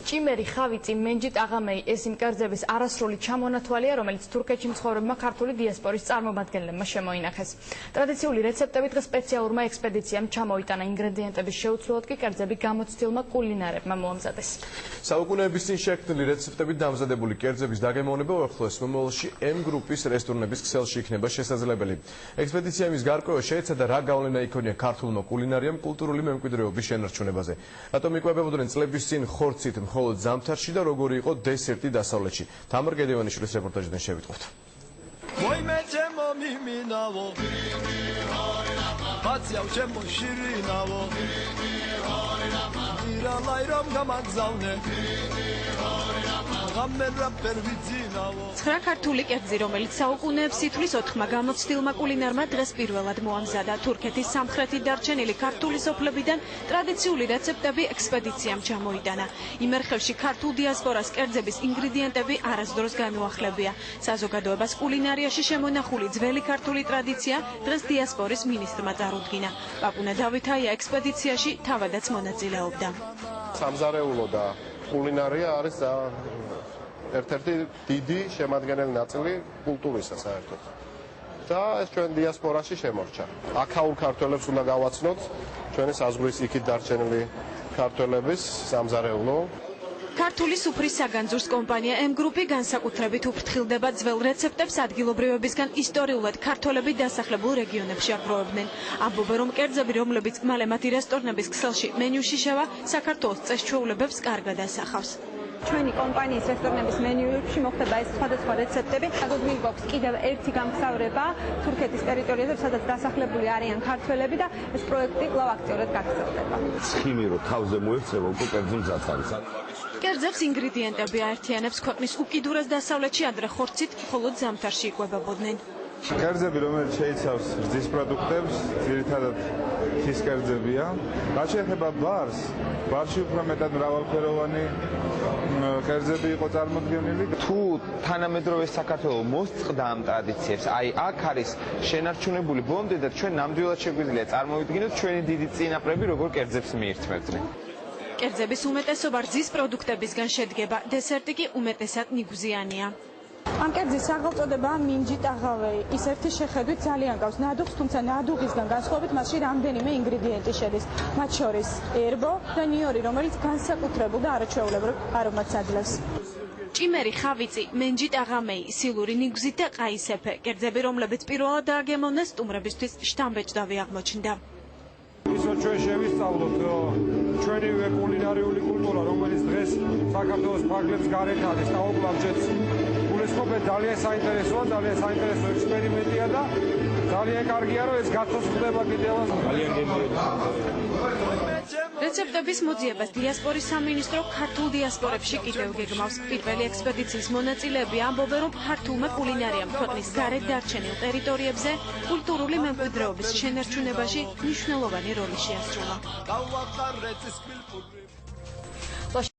ჭიმერი, ხავიწი, მენჯით, აღამეი ეს იმ კერძების არასრული ჩამონათვალია, რომელიც თურქეთში მცხოვრებმა ქართული დიასპორის წარმომადგენლებმა შემოინახეს. ტრადიციული რეცეპტები დღეს სპეციალურმა ექსპედიციამ ჩამოიტანა, ინგრედიენტების შეუცვლელად კი კერძები გამოცდილმა კულინარებმა მოამზადეს. საუკუნეების წინ შექმნილი რეცეპტებით დამზადებული კერძების დაგემოვნება უახლოეს მომავალში M გრუპის რესტორნების ქსელში იქნება შესაძლებელი. ექსპედიცია იმის გარკვევა შეეცადა რა გავლენა იქონია ქართულმა კულინარიამ კულტურული მემკვიდრეობის შენარჩუნებაზე. რატომ იკვებებოდნენ წლების წინ ხორცით მხოლოდ ზამთარში და როგორი იყო დესერტი დასავლეთში. თამარ გედევანიშვილის რეპორტაჟიდან შევიტყვით. ცხრა ქართული კერძი, რომელიც საუკუნეებს ითვლის ოთხმა გამოცდილმა კულინარმა დღეს პირველად მოამზადა. თურქეთის სამხრეთით დარჩენილი ქართული სოფლებიდან ტრადიციული რეცეპტები ექსპედიციამ ჩამოიტანა. იმერხევში ქართულ დიასპორას კერძების ინგრედიენტები არასდროს განუახლებია. საზოგადოებას კულინარიაში შემონახული ძველი ქართული ტრადიცია დღეს დიასპორის მინისტრმა წარუდგინა. პაპუნა დავითაია ექსპედიციაში თავადაც მონაწილეობდა. სამზარეულო და კულინარია არის ერთ-ერთი დიდი შემადგენელი ნაწილი კულტურისა საერთოდ. და ეს ჩვენ დიასპორაში შემორჩა. აქაურ ქართველებს უნდა გავაცნოთ ჩვენი საზღვრის იქით დარჩენილი ქართველების სამზარეულო. ქართული სუფრის საგანძურს კომპანია M გრუპი განსაკუთრებით უფრთხილდება ძველ რეცეპტებს ადგილობრივებისგან ისტორიულად ქართველები დასახლებულ რეგიონებში აგროვებდნენ. ამბობენ, რომ კერძები, რომლებიც მალე მათი რესტორნების ქსელში მენიუში შევა, საქართველოს წესჩვეულებებს კარგად ასახავს. ჩვენი კომპანიის რესტორნების მენიუებში მოხდება ეს სხვადასხვა რეცეპტები. აგრეთვე გვაქვს კიდევ ერთი გამგზავრება თურქეთის ტერიტორიაზე, სადაც დასახლებული არიან ქართველები და ეს პროექტი კვლავ აქტიურად გაგრძელდება. ცხიმი რო თავზე მოექცევა, უკვე კერძი მზადს. კერძებს ინგრედიენტები აერთიანებს ქვეყნის უკიდურეს დასავლეთში, ადრე ხორცით, მხოლოდ ზამთარში იკვებებოდნენ. კერძები, რომელიც შეიცავს რძის პროდუქტებს, ძირითადად ხის კერძებია. რაც შეეხება ბარს, ბარში უფრო მეტად მრავალფეროვანი კერძები იყო წარმოდგენილი. თუ თანამედროვე საქართველოს მოსწყდა ამ ტრადიციებს, აი აქ არის შენარჩუნებული ბონდი და ჩვენ ნამდვილად შეგვიძლია წარმოვიდგინოთ ჩვენი დიდი წინაპრები როგორ კერძებს მიირთმევდნენ. კერძების უმეტესობა რძის პროდუქტებისგან შედგება, დესერტი კი უმეტესად ნიგვზიანია. ამ კერძის სახელწოდებაა მინჯით აღავეი. ის ერთი შეხედვით ძალიან გავს ნადუღს, თუმცა ნადუღისგან განსხვავებით მასში რამდენიმე ინგრედიენტი შედის. მათ შორის ერბო და ნიორი, რომელიც განსაკუთრებულ და არაჩვეულებრივ არომატს ადლევს. ჭიმერი, ხავიწი, მენჯით აღამეი, სილური ნიგვზით და ყაისეფე. კერძები, რომლებიც პირველად დააგემოვნეს სტუმრებისთვის შთამბეჭდავი აღმოჩნდა. ისო ჩვენ შევისწავლოთ ჩვენი კულინარიული კულტურა, რომელიც დღეს საქართველოს ფარგლებს გარეთ არის და უკლავჭეთს გულისხმობთ, ძალიან საინტერესოა, ძალიან საინტერესო ექსპერიმენტია და ძალიან კარგია, რომ ეს გაცოცხლდება კიდევაც. ძალიან გემრიელია. რეცეპტების მოძიებას დიასპორის სამინისტრო ქართულ დიასპორებში კიდევ გეგმავს. პირველი ექსპედიციის მონაწილეები ამბობენ, რომ ქართულმა კულინარიამ ქვეყნის გარეთ დარჩენილ ტერიტორიებზე კულტურული მემკვიდრეობის შენარჩუნებაში მნიშვნელოვანი როლი შეასრულა.